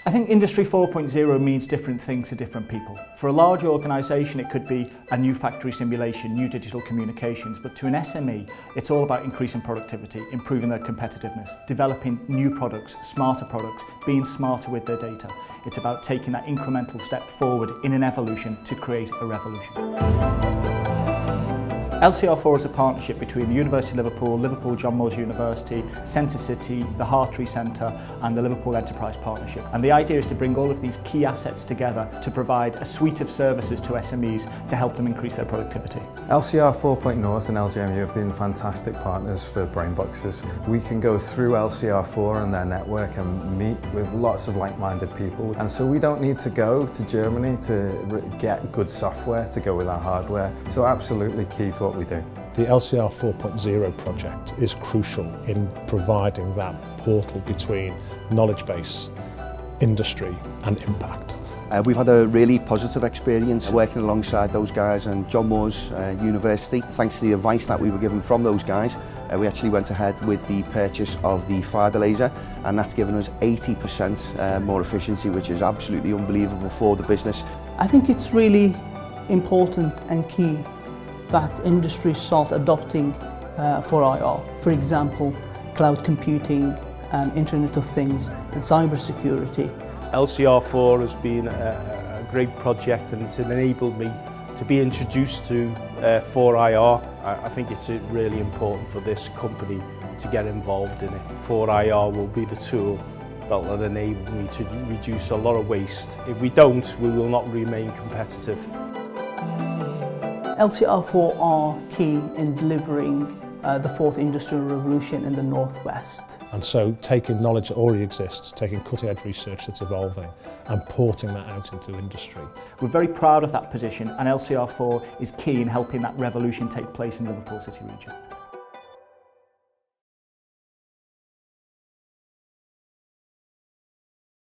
I think Industry 4.0 means different things to different people. For a large organisation, it could be a new factory simulation, new digital communications, but to an SME, it's all about increasing productivity, improving their competitiveness, developing new products, being smarter with their data. It's about taking that incremental step forward in an evolution to create a revolution. LCR4 is a partnership between the University of Liverpool, Liverpool John Moores University, Centre City, the Hartree Centre and the Liverpool Enterprise Partnership. And the idea is to bring all of these key assets together to provide a suite of services to SMEs to help them increase their productivity. LCR 4.0 and LGMU have been fantastic partners for Brainboxes. We can go through LCR4 and their network and meet with lots of like-minded people. And so we don't need to go to Germany to get good software to go with our hardware. So absolutely key to what we do. The LCR 4.0 project is crucial in providing that portal between knowledge base, industry and impact. We've had a really positive experience working alongside those guys and John Moores University. Thanks to the advice that we were given from those guys, we actually went ahead with the purchase of the fibre laser, and that's given us 80% more efficiency, which is absolutely unbelievable for the business. I think it's really important and key that industry start adopting 4IR. For example, cloud computing, Internet of Things and cybersecurity. LCR4 has been a great project, and it's enabled me to be introduced to 4IR. I think it's really important for this company to get involved in it. 4IR will be the tool that will enable me to reduce a lot of waste. If we don't, we will not remain competitive. LCR4 are key in delivering the fourth industrial revolution in the Northwest. And so taking knowledge that already exists, taking cutting-edge research that's evolving and porting that out into industry. We're very proud of that position, and LCR4 is key in helping that revolution take place in the Liverpool City region.